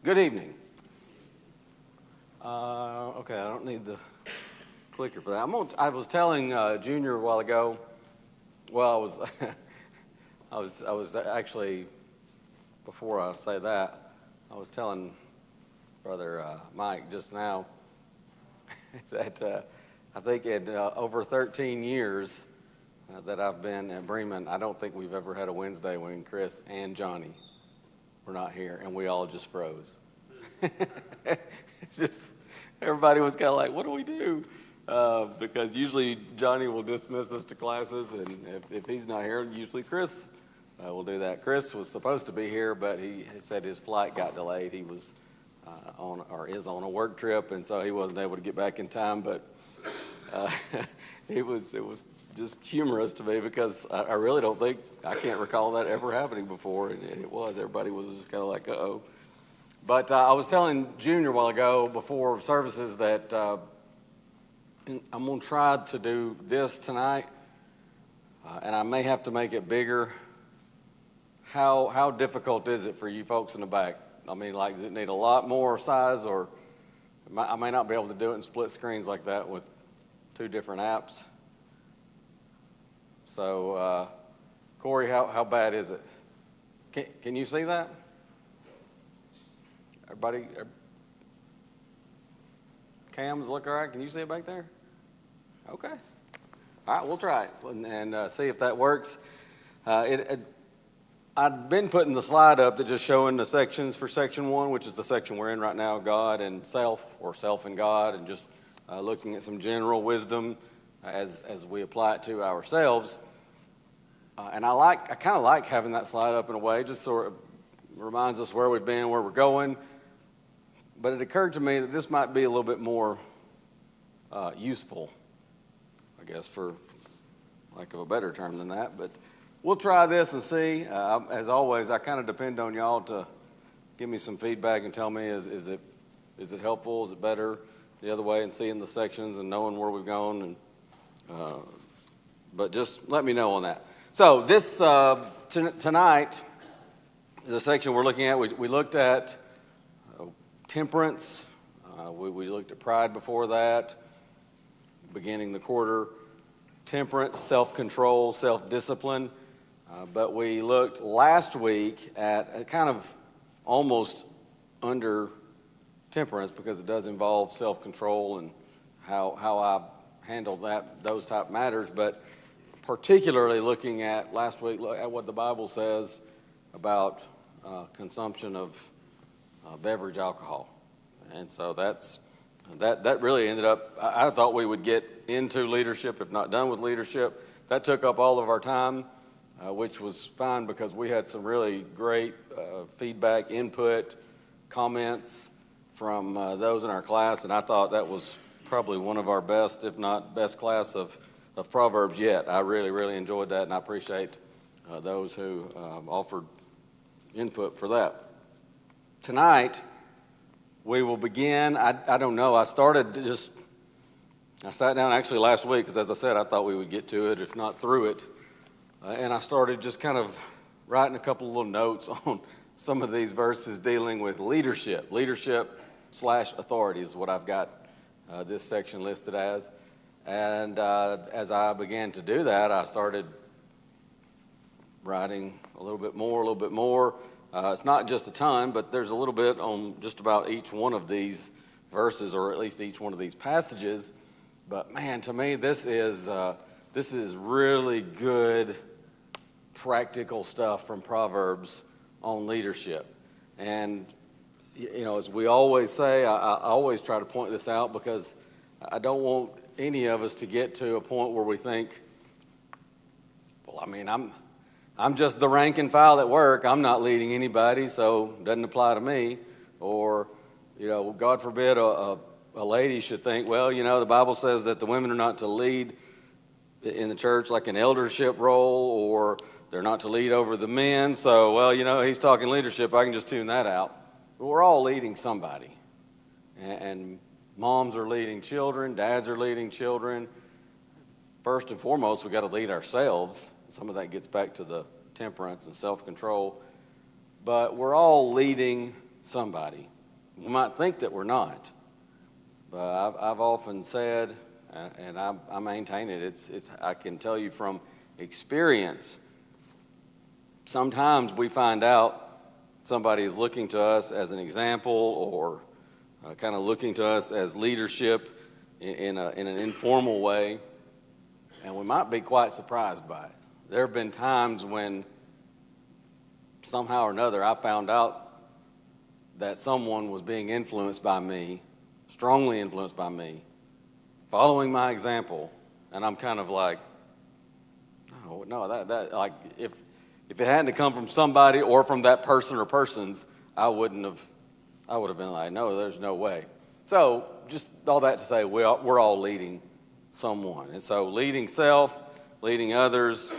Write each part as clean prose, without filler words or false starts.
Good evening. Okay, I don't need the clicker for that. I was telling Junior a while ago. Well, I was, I was actually, before I say that, I was telling Brother Mike just now that I think in over 13 years that I've been at Bremen, I don't think we've ever had a Wednesday when Chris and Johnny were not here, and we all just froze. Just everybody was kind of like, what do we do? Because usually Johnny will dismiss us to classes, and if he's not here, usually Chris will do that. Chris was supposed to be here, but he said his flight got delayed. He was is on a work trip, and so he wasn't able to get back in time. But it was just humorous to me because I really don't think, I can't recall that ever happening before, and it was. Everybody was just kind of like, uh-oh. But I was telling Junior a while ago before services that I'm going to try to do this tonight, and I may have to make it bigger. How difficult is it for you folks in the back? I mean, like, does it need a lot more size, or I may not be able to do it in split screens like that with two different apps. So, Corey, how bad is it? Can you see that? Everybody, cams look all right? Can you see it back there? Okay. All right, we'll try it and see if that works. I've been putting the slide up that just showing the sections for section 1, which is the section we're in right now, God and self, or self and God, and just looking at some general wisdom as we apply it to ourselves. And I kind of like having that slide up in a way, just sort of reminds us where we've been, where we're going. But it occurred to me that this might be a little bit more useful, I guess, for lack of a better term than that. But we'll try this and see. As always, I kind of depend on y'all to give me some feedback and tell me, is it helpful? Is it better the other way, and seeing the sections and knowing where we've gone? And but just let me know on that. So this tonight is a section we're looking at. We looked at temperance. We looked at pride before that, beginning the quarter. Temperance, self-control, self-discipline. But we looked last week at kind of almost under temperance, because it does involve self-control and how I handle those type matters. But particularly looking at last week at what the Bible says about consumption of beverage alcohol. And so that really ended up, I thought we would get into leadership, if not done with leadership. That took up all of our time, which was fine because we had some really great feedback, input, comments from those in our class, and I thought that was probably one of our best, if not best class of Proverbs yet. I really, really enjoyed that, and I appreciate those who offered input for that. Tonight, we will begin, I don't know, I sat down actually last week, because as I said, I thought we would get to it, if not through it, and I started just kind of writing a couple of little notes on some of these verses dealing with leadership. Leadership/authority is what I've got this section listed as. And as I began to do that, I started writing a little bit more. It's not just a ton, but there's a little bit on just about each one of these verses, or at least each one of these passages. But man, to me, this is really good, practical stuff from Proverbs on leadership. And you know, as we always say, I always try to point this out because I don't want any of us to get to a point where we think, well, I mean, I'm just the rank and file at work. I'm not leading anybody, so it doesn't apply to me. Or, you know, God forbid a lady should think, well, you know, the Bible says that the women are not to lead in the church like an eldership role, or they're not to lead over the men. So, well, you know, he's talking leadership. I can just tune that out. But we're all leading somebody. And moms are leading children. Dads are leading children. First and foremost, we got to lead ourselves. Some of that gets back to the temperance and self-control. But we're all leading somebody. We might think that we're not, but I've often said, and I maintain it, it's I can tell you from experience, sometimes we find out somebody is looking to us as an example or kind of looking to us as leadership in an informal way, and we might be quite surprised by it. There have been times when somehow or another I found out that someone was being influenced by me, strongly influenced by me, following my example, and I'm kind of like, no, that like if it hadn't come from somebody or from that person or persons, I would have been like, no, there's no way. So just all that to say, we're all leading someone. And so leading self, leading others,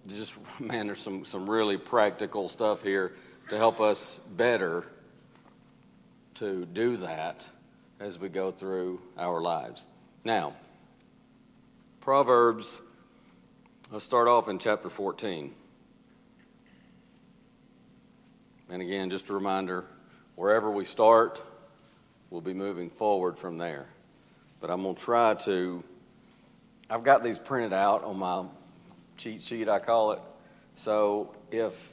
just, man, there's some really practical stuff here to help us better to do that as we go through our lives. Now, Proverbs, let's start off in chapter 14. And again, just a reminder, wherever we start, we'll be moving forward from there. But I'm going to try to, I've got these printed out on my cheat sheet, I call it. So if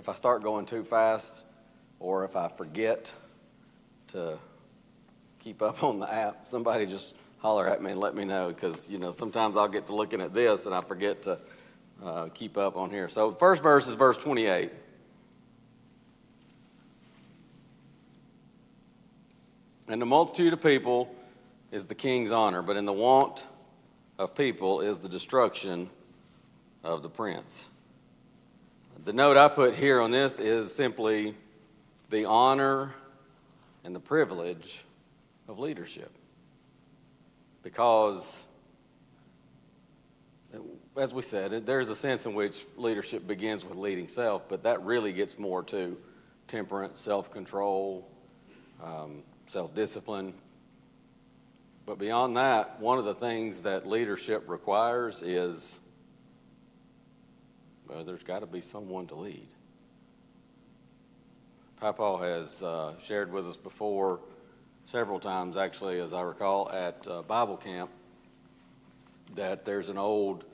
I start going too fast or if I forget to keep up on the app, somebody just holler at me and let me know, because, sometimes I'll get to looking at this and I forget to keep up on here. So first verse is verse 28. And the multitude of people is the king's honor, but in the want of people is the destruction of the prince. The note I put here on this is simply the honor and the privilege of leadership. Because, as we said, there's a sense in which leadership begins with leading self, but that really gets more to temperance, self-control, self-discipline. But beyond that, one of the things that leadership requires is, well, there's got to be someone to lead. Papa has shared with us before, several times actually, as I recall, at Bible camp, that there's an old,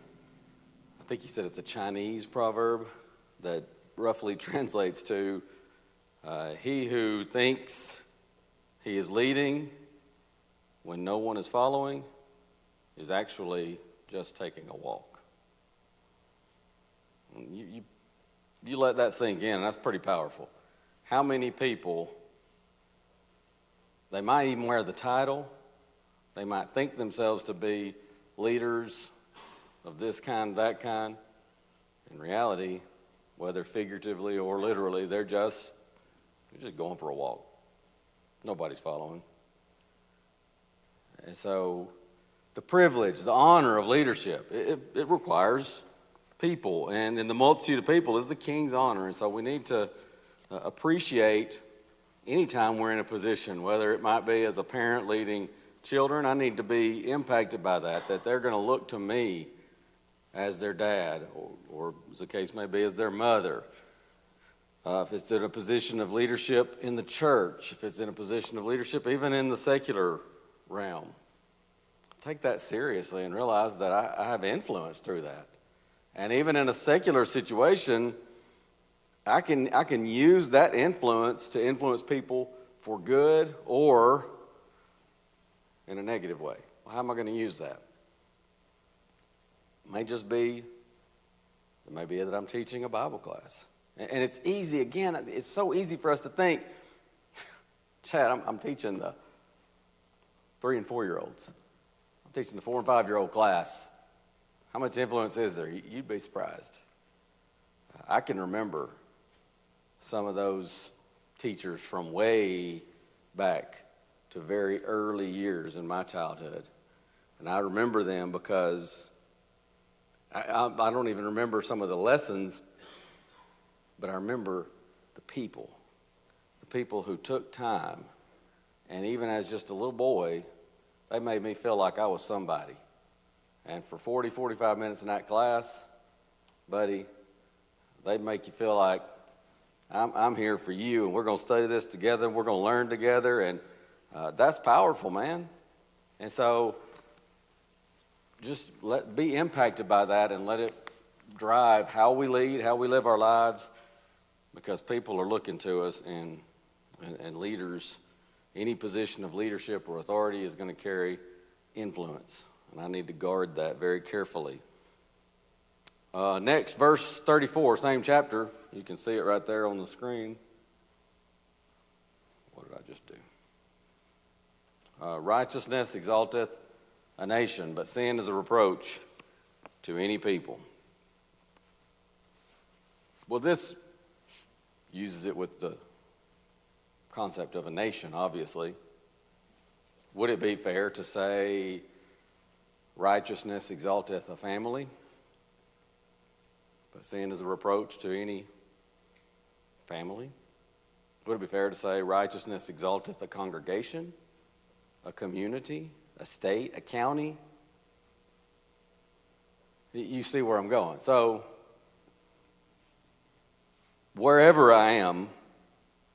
I think he said it's a Chinese proverb that roughly translates to, he who thinks he is leading when no one is following is actually just taking a walk. You let that sink in, and that's pretty powerful. How many people, they might even wear the title, they might think themselves to be leaders of this kind, that kind. In reality, whether figuratively or literally, they're just going for a walk. Nobody's following. And so the privilege, the honor of leadership, it requires people. And in the multitude of people is the king's honor. And so we need to appreciate anytime we're in a position, whether it might be as a parent leading children, I need to be impacted by that they're going to look to me as their dad, or as the case may be, as their mother. If it's in a position of leadership in the church, if it's in a position of leadership even in the secular realm, take that seriously and realize that I have influence through that. And even in a secular situation, I can use that influence to influence people for good or in a negative way. Well, how am I going to use that? It may be that I'm teaching a Bible class. And it's easy, again, it's so easy for us to think, Chad, I'm teaching the 3 and 4 year olds. I'm teaching the 4 and 5 year old class. How much influence is there? You'd be surprised. I can remember some of those teachers from way back to very early years in my childhood. And I remember them because I don't even remember some of the lessons, but I remember the people who took time, and even as just a little boy, they made me feel like I was somebody. And for 40, 45 minutes in that class, buddy, they'd make you feel like I'm here for you, and we're going to study this together, and we're going to learn together, and that's powerful, man. And so just be impacted by that and let it drive how we lead, how we live our lives, because people are looking to us, and leaders, any position of leadership or authority is going to carry influence, and I need to guard that very carefully. Next, verse 34, same chapter. You can see it right there on the screen. What did I just do? Righteousness exalteth a nation, but sin is a reproach to any people. Well, this uses it with the concept of a nation, obviously. Would it be fair to say righteousness exalteth a family, but sin is a reproach to any family? Would it be fair to say righteousness exalteth a congregation, a community, a state, a county? You see where I'm going. So, wherever I am,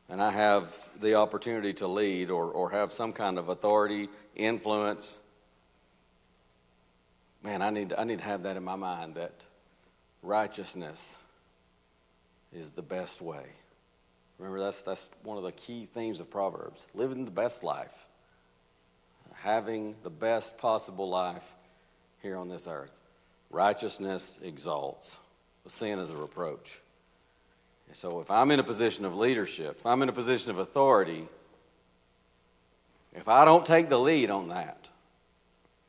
and I have the opportunity to lead or have some kind of authority, influence, man, I need to have that in my mind, that righteousness is the best way. Remember, that's one of the key themes of Proverbs. Living the best life. Having the best possible life here on this earth. Righteousness exalts. Sin is a reproach. And so if I'm in a position of leadership, if I'm in a position of authority, if I don't take the lead on that,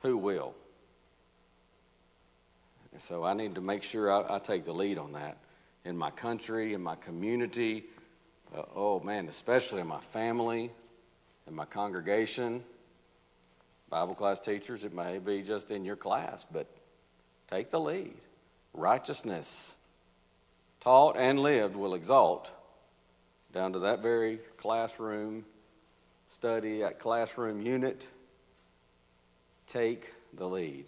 who will? And so I need to make sure I take the lead on that in my country, in my community, especially in my family, in my congregation. Bible class teachers, it may be just in your class, but take the lead. Righteousness, taught and lived, will exalt down to that very classroom study, that classroom unit. Take the lead.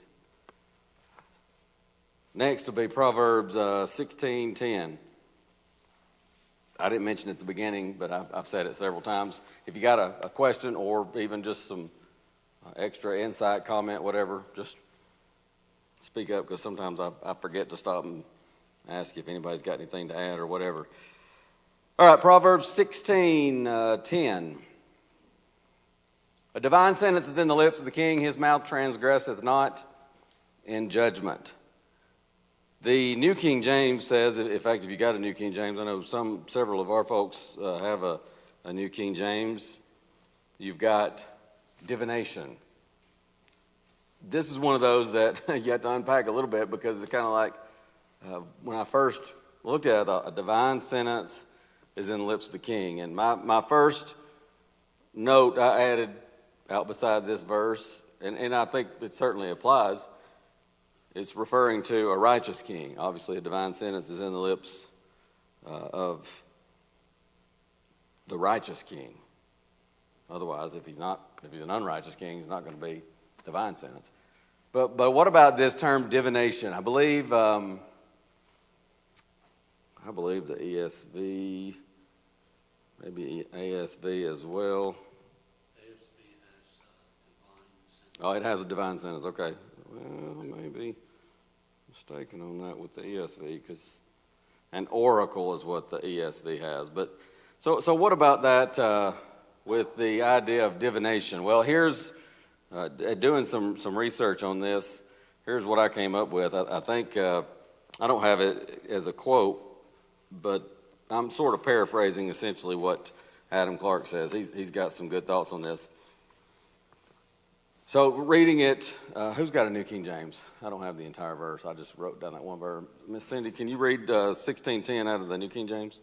Next will be Proverbs 16:10. I didn't mention it at the beginning, but I've said it several times. If you got a question or even just some extra insight, comment, whatever, just speak up, because sometimes I forget to stop and ask if anybody's got anything to add or whatever. All right, Proverbs 16:10. A divine sentence is in the lips of the king. His mouth transgresseth not in judgment. The New King James says, in fact, if you got a New King James, I know several of our folks have a New King James. You've got divination. This is one of those that you have to unpack a little bit, because it's kind of like when I first looked at it, a divine sentence is in the lips of the king. And my first note I added out beside this verse, and I think it certainly applies, it's referring to a righteous king. Obviously, a divine sentence is in the lips of the righteous king. Otherwise, if he's an unrighteous king, he's not going to be divine sentence. But what about this term divination? I believe the ESV, maybe ASV as well. ASV has divine sentence. Oh, it has a divine sentence. Okay. Well, maybe mistaken on that with the ESV, because an oracle is what the ESV has. But so what about that with the idea of divination? Well, here's doing some research on this. Here's what I came up with. I think I don't have it as a quote, but I'm sort of paraphrasing essentially what Adam Clark says. He's got some good thoughts on this. So reading it, who's got a New King James? I don't have the entire verse. I just wrote down that one verse. Miss Cindy, can you read 16:10 out of the New King James?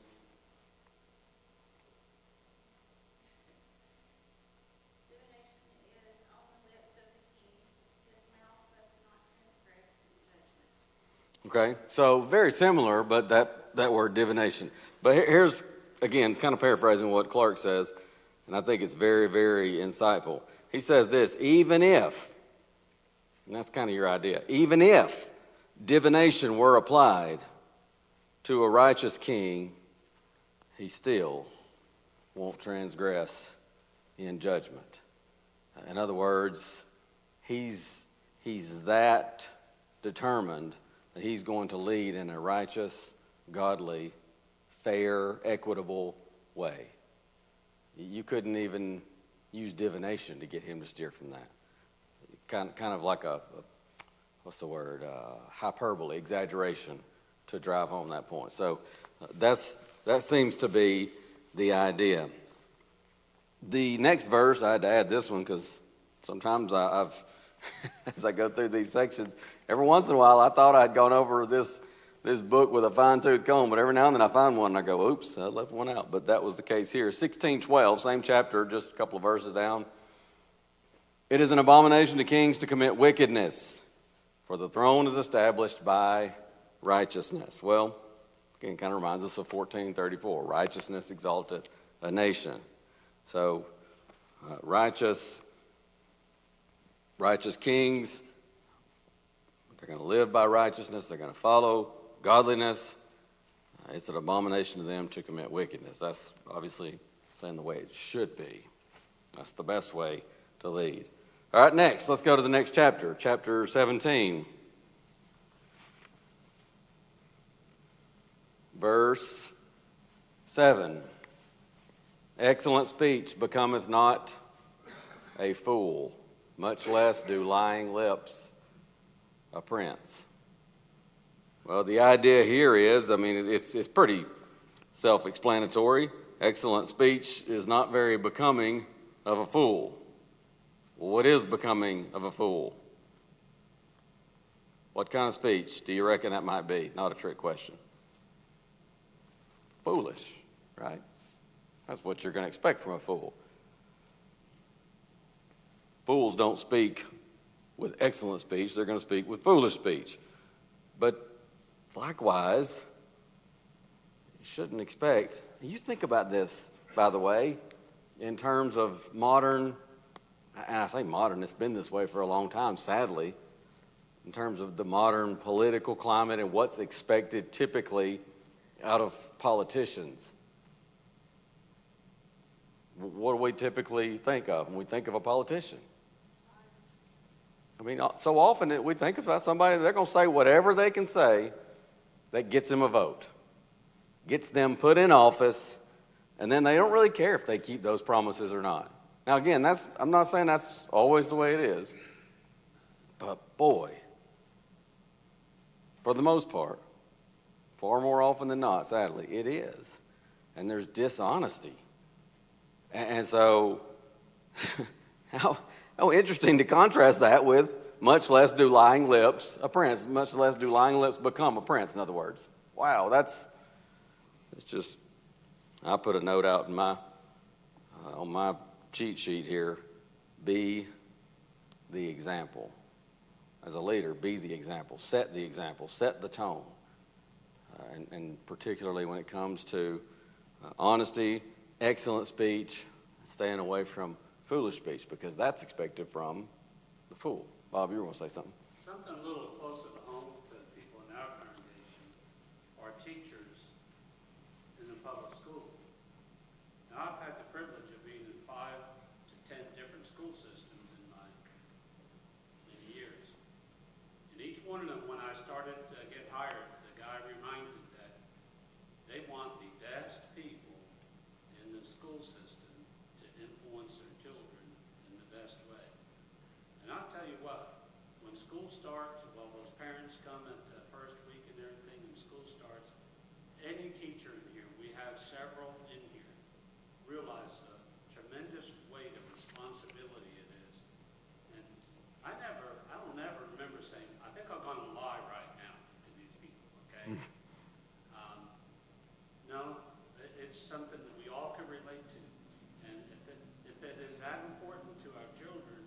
Okay, so very similar, but that word divination. But here's, again, kind of paraphrasing what Clark says, and I think it's very, very insightful. He says this: even if, and that's kind of your idea, even if divination were applied to a righteous king, he still won't transgress in judgment. In other words, he's that determined that he's going to lead in a righteous, godly, fair, equitable way. You couldn't even use divination to get him to steer from that. Kind of like hyperbole, exaggeration to drive home that point. So that seems to be the idea. The next verse, I had to add this one because sometimes I've as I go through these sections, every once in a while I thought I'd gone over this book with a fine-tooth comb, but every now and then I find one and I go, oops, I left one out. But that was the case here. 16:12, same chapter, just a couple of verses down. It is an abomination to kings to commit wickedness, for the throne is established by righteousness. Well, again, kind of reminds us of 14:34. Righteousness exalteth a nation. So, righteous kings, they're going to live by righteousness. They're going to follow godliness. It's an abomination to them to commit wickedness. That's obviously saying the way it should be. That's the best way to lead. All right, next, let's go to the next chapter, chapter 17. Verse 7. Excellent speech becometh not a fool, much less do lying lips a prince. Well, the idea here is, it's pretty self-explanatory. Excellent speech is not very becoming of a fool. Well, what is becoming of a fool? What kind of speech do you reckon that might be? Not a trick question. Foolish, right? That's what you're going to expect from a fool. Fools don't speak with excellent speech. They're going to speak with foolish speech. But likewise, you shouldn't expect. You think about this, by the way, in terms of modern, and I say modern, it's been this way for a long time, sadly, in terms of the modern political climate and what's expected typically out of politicians. What do we typically think of when we think of a politician? So often we think of somebody, they're going to say whatever they can say that gets them a vote, gets them put in office, and then they don't really care if they keep those promises or not. Now, again, I'm not saying that's always the way it is, but boy, for the most part, far more often than not, sadly, it is. And there's dishonesty. And so, how interesting to contrast that with much less do lying lips a prince, much less do lying lips become a prince, in other words. Wow, it's just, I put a note out in on my cheat sheet here, be the example. As a leader, be the example, set the tone. And particularly when it comes to honesty, excellent speech, staying away from foolish speech, because that's expected from the fool. Bob, you were going to say something? Something a little closer to home to people in our congregation are teachers in the public schools. Now, I've had the privilege of being in 5 to 10 different school systems in my many years. And each one of them, when I started to get hired, the guy reminded that they want the best people in the school system to influence their children in the best way. And I'll tell you what, when school starts, well, those parents come at the first week and everything, and school starts, any teacher in here, we have several in here, realize the tremendous weight of responsibility it is. And I don't ever remember saying, I think I'm going to lie right now to these people, okay? No, it's something that we all can relate to. And if it is that important to our children,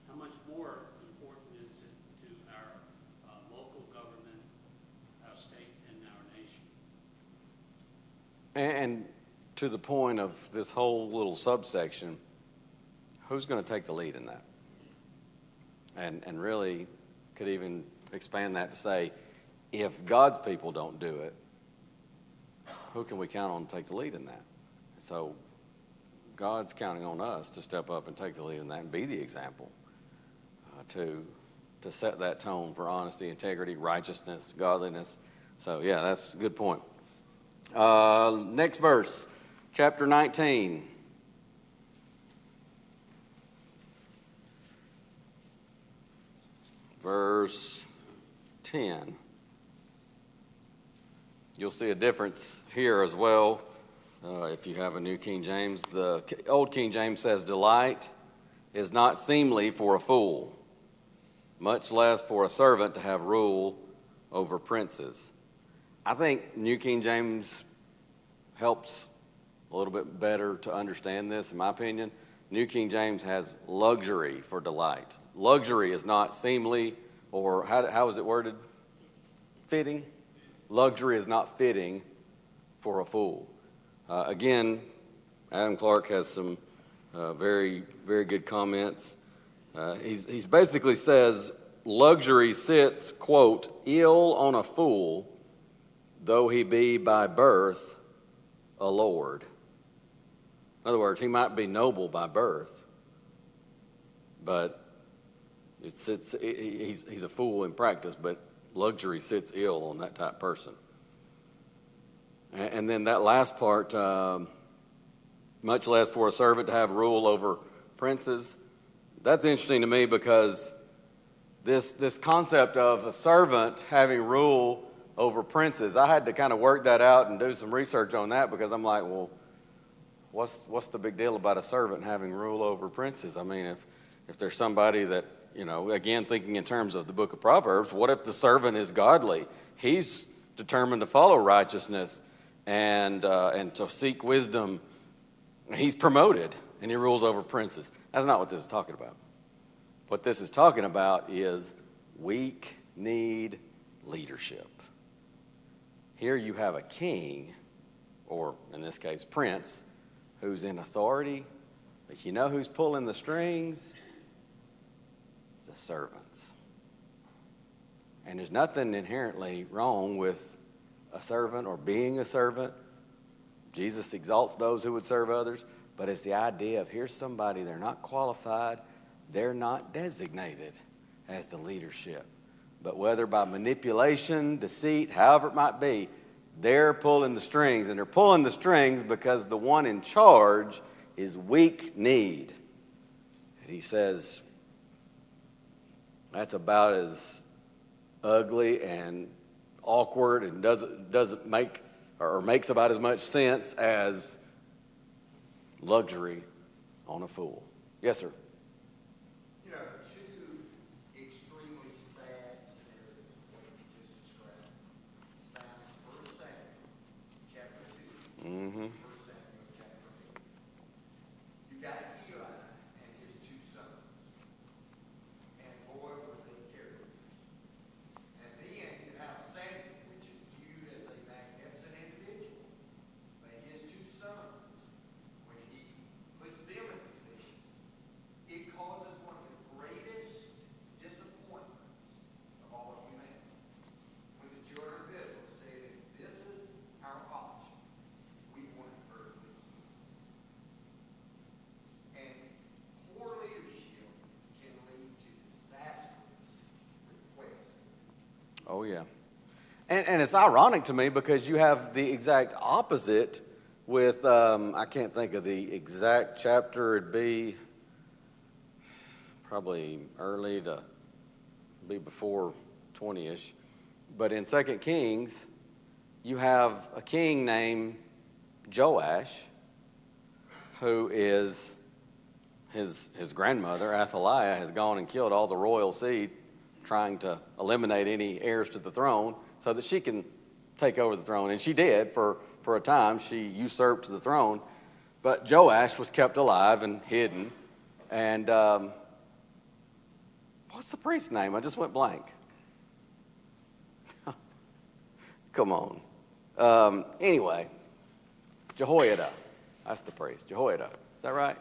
how much more important is it to our local government, our state, and our nation? And to the point of this whole little subsection, who's going to take the lead in that? And really could even expand that to say, if God's people don't do it, who can we count on to take the lead in that? So God's counting on us to step up and take the lead in that and be the example, to set that tone for honesty, integrity, righteousness, godliness. So, yeah, that's a good point. Next verse, chapter 19. Verse 10. You'll see a difference here as well if you have a New King James. The Old King James says, "Delight is not seemly for a fool, much less for a servant to have rule over princes." I think New King James helps a little bit better to understand this, in my opinion. New King James has luxury for delight. Luxury is not seemly, or how is it worded? Fitting. Luxury is not fitting for a fool. Again, Adam Clark has some very, very good comments. He's basically says, luxury sits, quote, ill on a fool, though he be by birth a lord. In other words, he might be noble by birth, but he's a fool in practice, but luxury sits ill on that type of person. And then that last part, much less for a servant to have rule over princes. That's interesting to me because this concept of a servant having rule over princes, I had to kind of work that out and do some research on that, because I'm like, well, what's the big deal about a servant having rule over princes? I mean, if there's somebody that, again, thinking in terms of the book of Proverbs, what if the servant is godly? He's determined to follow righteousness and to seek wisdom. He's promoted and he rules over princes. That's not what this is talking about. What this is talking about is weak need leadership. Here you have a king, or in this case, prince, who's in authority, but you know who's pulling the strings? The servants. And there's nothing inherently wrong with a servant or being a servant. Jesus exalts those who would serve others, but it's the idea of here's somebody, they're not qualified, they're not designated as the leadership. But whether by manipulation, deceit, however it might be, they're pulling the strings. And they're pulling the strings because the one in charge is weak need. And he says that's about as ugly and awkward and doesn't make or makes about as much sense as luxury on a fool. Yes, sir. Two extremely sad scenarios what you just described. It's found in 1 Samuel chapter 2. Mm-hmm. 1 Samuel chapter 8. You got Eli and his two sons. And boy, were they characters. And then you have Samuel, which is viewed as a magnificent individual. But his two sons, when he puts them in position, it causes one of the greatest disappointments of all of humanity. When the children of Israel said, this is our option, we want earthly king. And poor leadership can lead to disastrous requests. Oh, yeah. And it's ironic to me because you have the exact opposite with, I can't think of the exact chapter. It'd be probably early to be before 20-ish. But in 2 Kings, you have a king named Joash, who is his grandmother, Athaliah, has gone and killed all the royal seed, trying to eliminate any heirs to the throne so that she can take over the throne. And she did for a time. She usurped the throne. But Joash was kept alive and hidden. And what's the priest's name? I just went blank. Come on. Anyway, Jehoiada. That's the priest. Jehoiada. Is that right?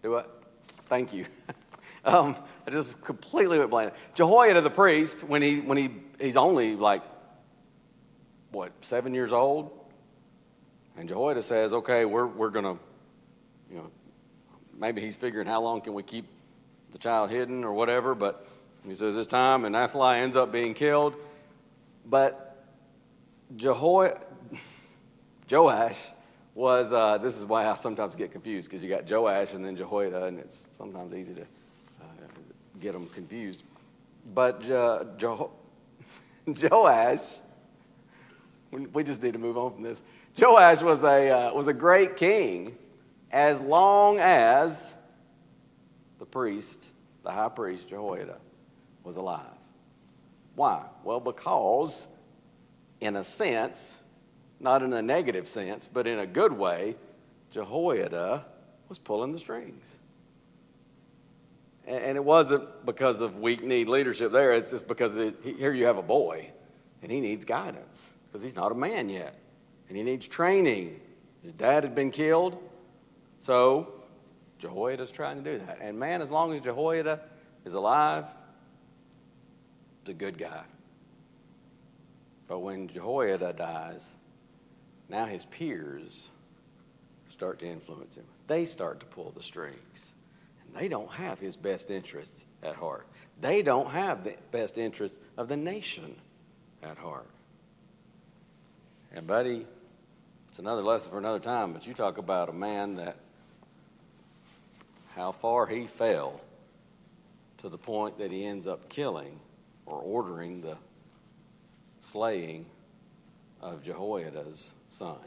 Do what? Thank you. I just completely went blank. Jehoiada the priest, when he's only like 7 years old? And Jehoiada says, okay, we're going to, maybe he's figuring how long can we keep the child hidden or whatever, but he says it's time, and Athaliah ends up being killed. But Joash was, this is why I sometimes get confused, because you got Joash and then Jehoiada, and it's sometimes easy to get them confused. But Joash, we just need to move on from this. Joash was a great king as long as the high priest Jehoiada, was alive. Why? Well, because in a sense, not in a negative sense, but in a good way, Jehoiada was pulling the strings. And it wasn't because of weak-kneed leadership there. It's just because here you have a boy, and he needs guidance because he's not a man yet, and he needs training. His dad had been killed, so Jehoiada's trying to do that. And man, as long as Jehoiada is alive, he's a good guy. But when Jehoiada dies, now his peers start to influence him. They start to pull the strings. And they don't have his best interests at heart. They don't have the best interests of the nation at heart. And buddy, it's another lesson for another time, but you talk about a man that how far he fell to the point that he ends up killing or ordering the slaying of Jehoiada's son.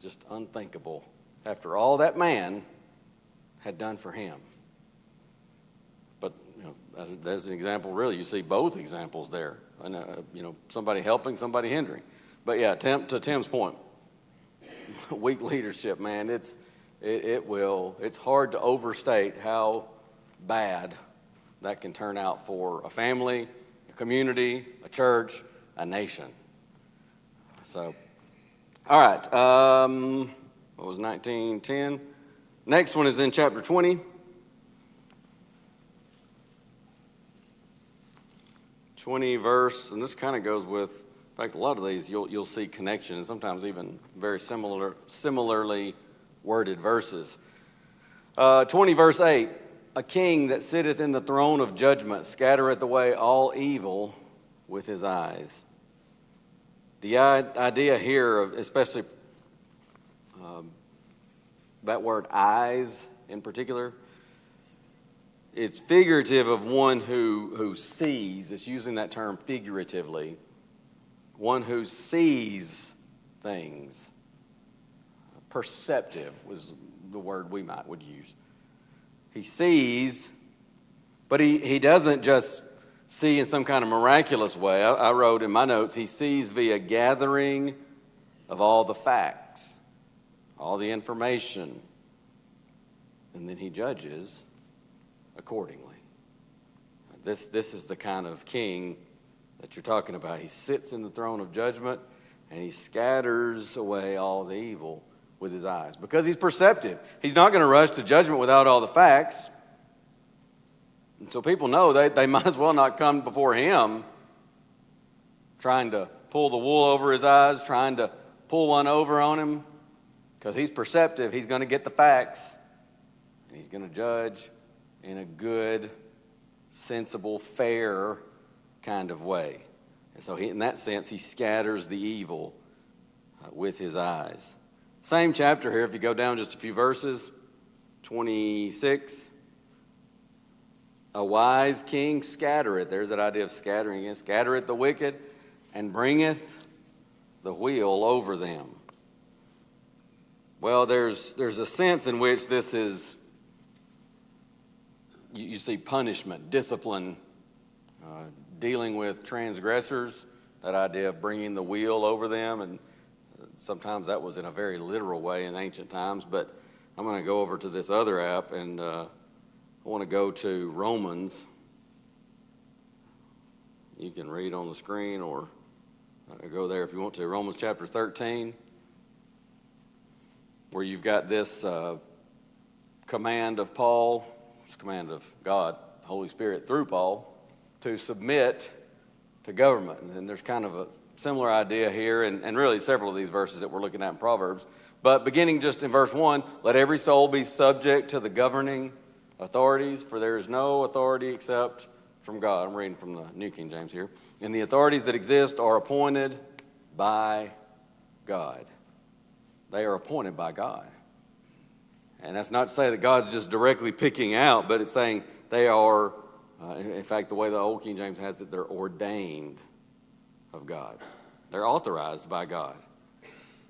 Just unthinkable after all that man had done for him. But as an example, really, you see both examples there. And somebody helping, somebody hindering. But yeah, to Tim's point, weak leadership, man, it's hard to overstate how bad that can turn out for a family, a community, a church, a nation. So, all right, what was 19:10? Next one is in chapter 20. 20 verse, and this kind of goes with, in fact, a lot of these you'll see connection, and sometimes even very similarly worded verses. 20 verse 8, a king that sitteth in the throne of judgment scattereth away all evil with his eyes. The idea here, especially that word eyes in particular, it's figurative of one who sees. It's using that term figuratively. One who sees things. Perceptive was the word we would use. He sees, but he doesn't just see in some kind of miraculous way. I wrote in my notes, he sees via gathering of all the facts, all the information, and then he judges accordingly. This is the kind of king that you're talking about. He sits in the throne of judgment, and he scatters away all the evil with his eyes because he's perceptive. He's not going to rush to judgment without all the facts. And so people know they might as well not come before him trying to pull the wool over his eyes, trying to pull one over on him, because he's perceptive. He's going to get the facts, and he's going to judge in a good, sensible, fair kind of way. And so in that sense, he scatters the evil with his eyes. Same chapter here, if you go down just a few verses, 26. A wise king scattereth, there's that idea of scattering again, scattereth the wicked and bringeth the wheel over them. Well, there's a sense in which this is, you see punishment, discipline, dealing with transgressors, that idea of bringing the wheel over them, and sometimes that was in a very literal way in ancient times, but I'm going to go over to this other app, and I want to go to Romans. You can read on the screen or go there if you want to. Romans chapter 13, where you've got this command of Paul, this command of God, the Holy Spirit through Paul, to submit to government. And then there's kind of similar idea here, and really several of these verses that we're looking at in Proverbs. But beginning just in verse 1, let every soul be subject to the governing authorities, for there is no authority except from God. I'm reading from the New King James here. And the authorities that exist are appointed by God. They are appointed by God. And that's not to say that God's just directly picking out, but it's saying they are, in fact, the way the Old King James has it, they're ordained of God. They're authorized by God.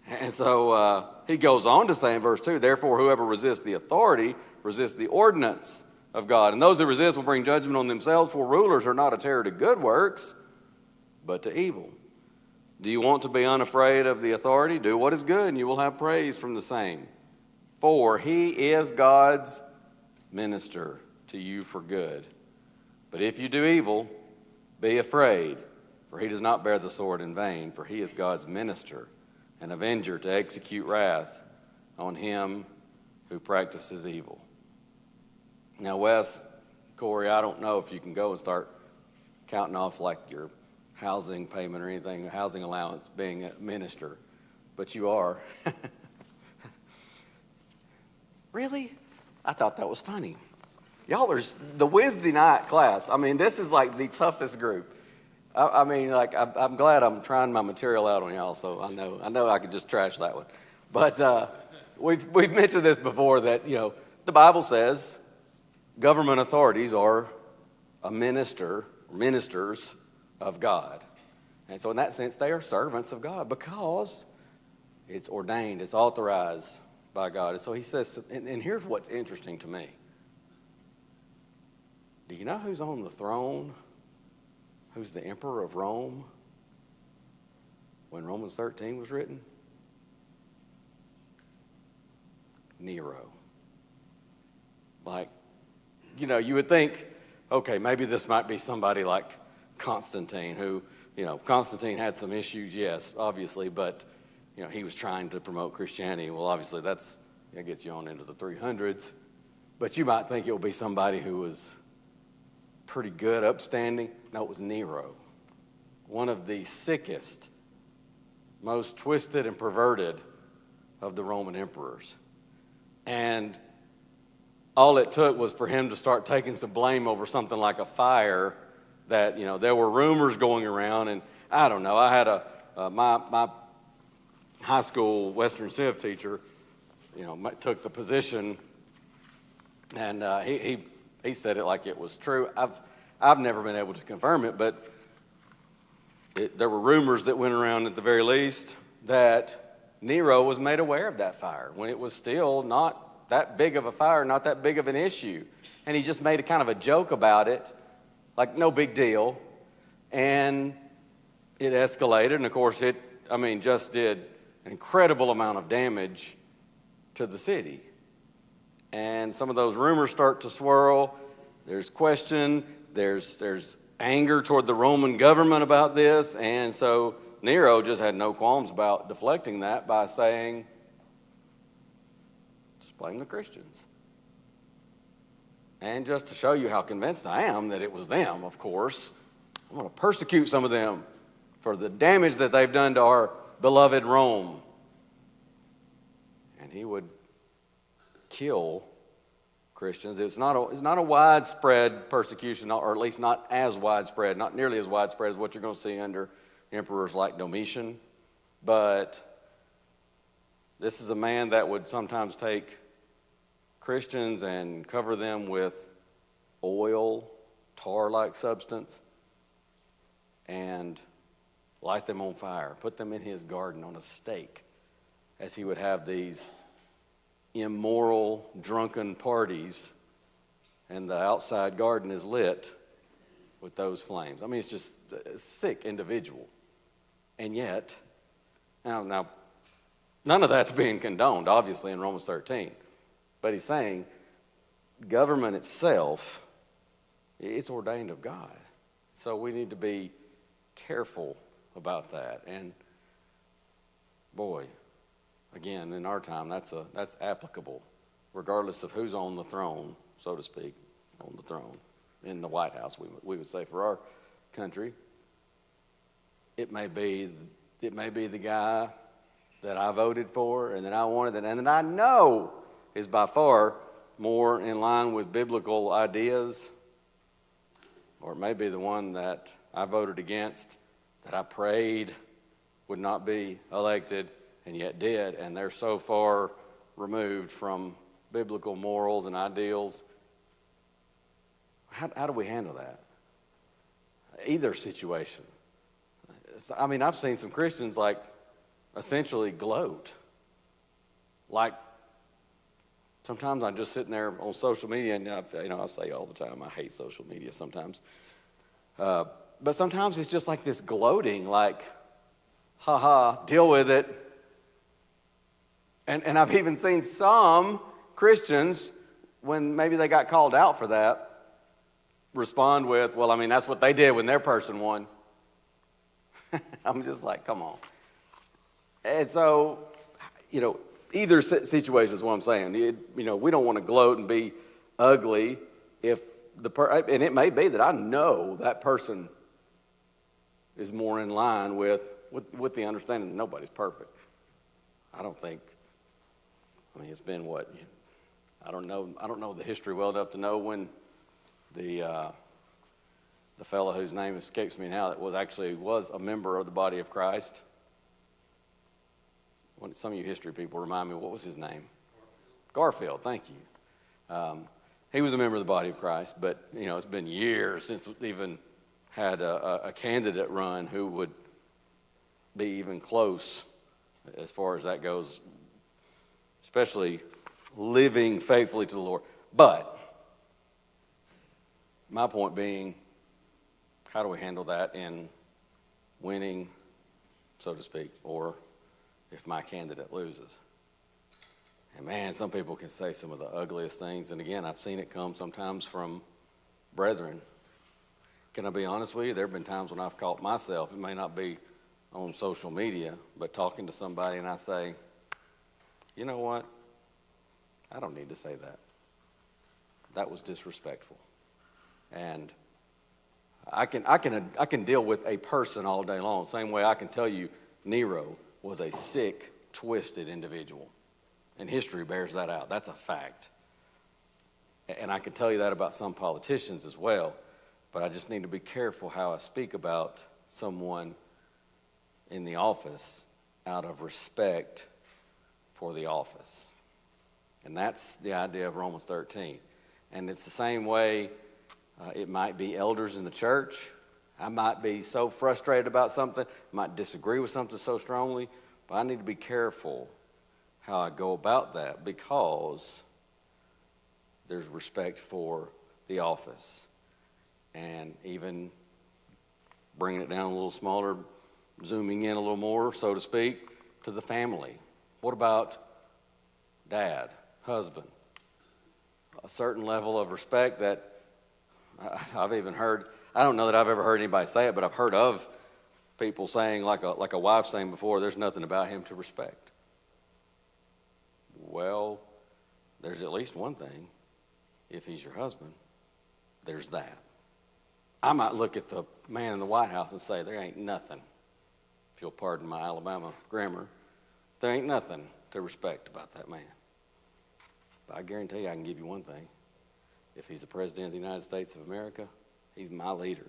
And so he goes on to say in verse 2, therefore whoever resists the authority resists the ordinance of God. And those who resist will bring judgment on themselves, for rulers are not a terror to good works, but to evil. Do you want to be unafraid of the authority? Do what is good, and you will have praise from the same. For he is God's minister to you for good. But if you do evil, be afraid, for he does not bear the sword in vain, for he is God's minister, an avenger to execute wrath on him who practices evil. Now, Wes, Corey, I don't know if you can go and start counting off like your housing payment or anything, housing allowance being a minister, but you are. Really? I thought that was funny. Y'all are the Wednesday night class. I mean, this is like the toughest group. I'm glad I'm trying my material out on y'all, so I know I could just trash that one. But we've mentioned this before that, the Bible says government authorities are ministers of God. And so in that sense, they are servants of God because it's ordained, it's authorized by God. And so he says, and here's what's interesting to me. Do you know who's on the throne? Who's the emperor of Rome when Romans 13 was written? Nero. Like, you would think, okay, maybe this might be somebody like Constantine, who, Constantine had some issues, yes, obviously, but, he was trying to promote Christianity. Well, obviously, that gets you on into the 300s. But you might think it would be somebody who was pretty good, upstanding. No, it was Nero, one of the sickest, most twisted and perverted of the Roman emperors. And all it took was for him to start taking some blame over something like a fire that, there were rumors going around. And I don't know, I had my high school Western Civ teacher, took the position, and he said it like it was true. I've never been able to confirm it, but there were rumors that went around at the very least that Nero was made aware of that fire when it was still not that big of a fire, not that big of an issue. And he just made a kind of a joke about it, like no big deal. And it escalated, and of course just did an incredible amount of damage to the city. And some of those rumors start to swirl. There's question, there's anger toward the Roman government about this, and so Nero just had no qualms about deflecting that by saying, just blame the Christians. And just to show you how convinced I am that it was them, of course, I'm going to persecute some of them for the damage that they've done to our beloved Rome. And he would kill Christians. It's not a widespread persecution, or at least not as widespread, not nearly as widespread as what you're going to see under emperors like Domitian. But this is a man that would sometimes take Christians and cover them with oil, tar-like substance, and light them on fire, put them in his garden on a stake, as he would have these immoral, drunken parties, and the outside garden is lit with those flames. I mean, it's just a sick individual. And yet, now, none of that's being condoned, obviously, in Romans 13. But he's saying government itself, it's ordained of God. So we need to be careful about that. And boy, again, in our time, that's applicable, regardless of who's on the throne, so to speak, on the throne, in the White House, we would say for our country. it may be the guy that I voted for and that I wanted, and that I know is by far more in line with biblical ideas, or it may be the one that I voted against, that I prayed would not be elected and yet did, and they're so far removed from biblical morals and ideals. How do we handle that? Either situation. I mean, I've seen some Christians like essentially gloat. Like sometimes I'm just sitting there on social media, and I say all the time I hate social media sometimes. But sometimes it's just like this gloating, like, ha, deal with it. And I've even seen some Christians, when maybe they got called out for that, respond with, well, I mean, that's what they did when their person won. I'm just like, come on. And so, either situation is what I'm saying. We don't want to gloat and be ugly if and it may be that I know that person is more in line with the understanding that nobody's perfect. I don't think. I mean, it's been what? I don't know the history well enough to know when the fellow whose name escapes me now that was a member of the body of Christ. Some of you history people remind me, what was his name? Garfield, thank you. He was a member of the body of Christ, but it's been years since we even had a candidate run who would be even close as far as that goes, especially living faithfully to the Lord. But my point being, how do we handle that in winning, so to speak, or if my candidate loses? And man, some people can say some of the ugliest things. And again, I've seen it come sometimes from brethren. Can I be honest with you? There have been times when I've caught myself, it may not be on social media, but talking to somebody and I say, you know what? I don't need to say that. That was disrespectful. And I can deal with a person all day long. Same way I can tell you Nero was a sick, twisted individual. And history bears that out. That's a fact. And I can tell you that about some politicians as well. But I just need to be careful how I speak about someone in the office out of respect for the office. And that's the idea of Romans 13. And it's the same way it might be elders in the church. I might be so frustrated about something, might disagree with something so strongly, but I need to be careful how I go about that because there's respect for the office. And even bringing it down a little smaller, zooming in a little more, so to speak, to the family. What about dad, husband? A certain level of respect that I've even heard, I don't know that I've ever heard anybody say it, but I've heard of people saying, like a wife saying before, there's nothing about him to respect. Well, there's at least one thing. If he's your husband, there's that. I might look at the man in the White House and say, there ain't nothing, if you'll pardon my Alabama grammar, there ain't nothing to respect about that man. But I guarantee you I can give you one thing. If he's the president of the United States of America, he's my leader.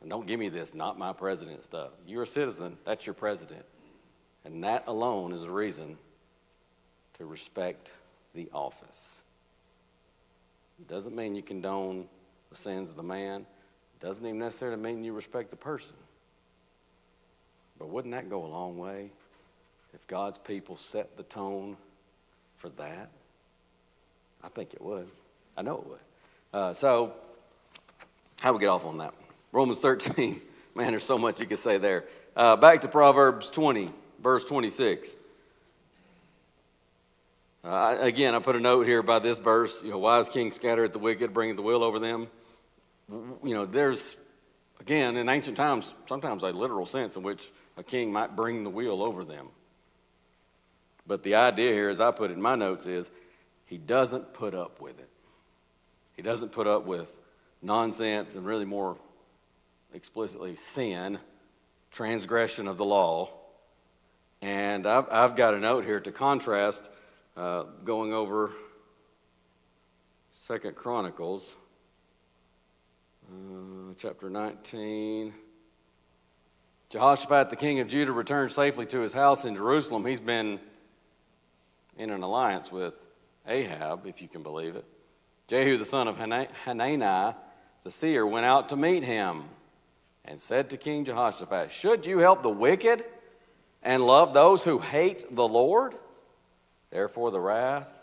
And don't give me this, not my president stuff. You're a citizen, that's your president. And that alone is a reason to respect the office. It doesn't mean you condone the sins of the man. It doesn't even necessarily mean you respect the person. But wouldn't that go a long way if God's people set the tone for that? I think it would. I know it would. So how do we get off on that? Romans 13. Man, there's so much you could say there. Back to Proverbs 20, verse 26. Again, I put a note here by this verse. Wise kings scattereth the wicked, bringeth the will over them. There's, again, in ancient times, sometimes a literal sense in which a king might bring the wheel over them. But the idea here, as I put it in my notes, is he doesn't put up with it. He doesn't put up with nonsense and really more explicitly sin transgression of the law. And I've got a note here to contrast, going over 2 Chronicles, chapter 19. Jehoshaphat, the king of Judah, returned safely to his house in Jerusalem. He's been in an alliance with Ahab, if you can believe it. Jehu, the son of Hanani, the seer, went out to meet him and said to King Jehoshaphat, "Should you help the wicked and love those who hate the Lord? Therefore the wrath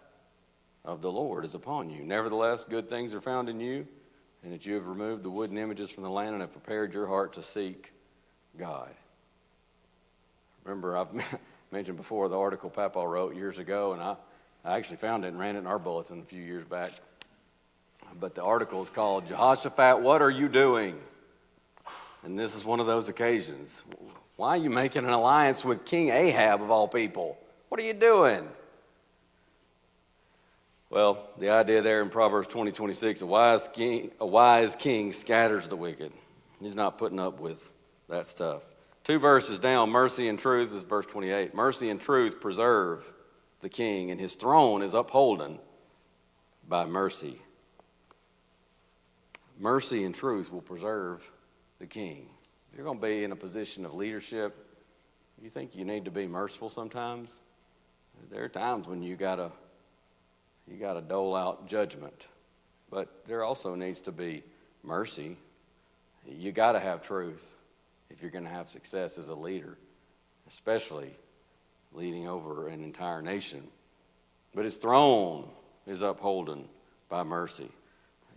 of the Lord is upon you. Nevertheless, good things are found in you, and that you have removed the wooden images from the land and have prepared your heart to seek God." Remember, I've mentioned before the article Papa wrote years ago, and I actually found it and ran it in our bulletin a few years back. But the article is called, "Jehoshaphat, What Are You Doing?" And this is one of those occasions. Why are you making an alliance with King Ahab, of all people? What are you doing? Well, the idea there in Proverbs 20:26, a wise king scatters the wicked. He's not putting up with that stuff. 2 verses down, mercy and truth, this is verse 28. Mercy and truth preserve the king, and his throne is upholden by mercy. Mercy and truth will preserve the king. If you're going to be in a position of leadership, you think you need to be merciful sometimes? There are times when you gotta dole out judgment, but there also needs to be mercy. You got to have truth if you're going to have success as a leader, especially leading over an entire nation. But his throne is upholden by mercy.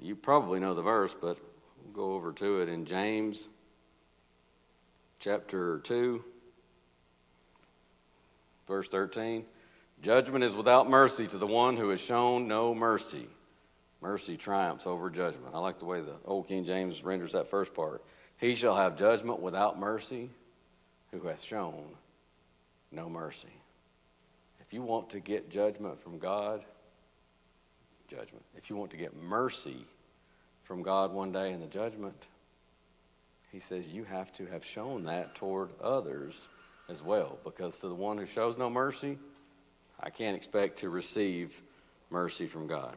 You probably know the verse, but we'll go over to it in James chapter 2, verse 13. Judgment is without mercy to the one who has shown no mercy. Mercy triumphs over judgment. I like the way the old King James renders that first part. He shall have judgment without mercy who hath shown no mercy. If you want to get judgment from God, judgment. If you want to get mercy from God one day in the judgment, he says you have to have shown that toward others as well. Because to the one who shows no mercy, I can't expect to receive mercy from God.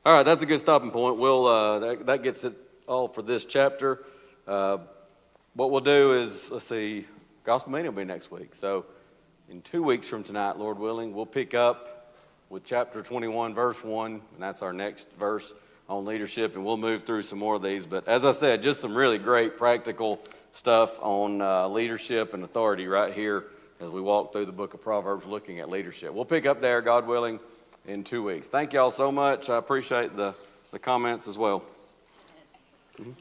All right, that's a good stopping point. That gets it all for this chapter. What we'll do is, gospel meeting will be next week. So in 2 weeks from tonight, Lord willing, we'll pick up with chapter 21, verse 1, and that's our next verse on leadership, and we'll move through some more of these. But as I said, just some really great practical stuff on leadership and authority right here as we walk through the book of Proverbs looking at leadership. We'll pick up there, God willing, in 2 weeks. Thank y'all so much. I appreciate the comments as well. Mm-hmm.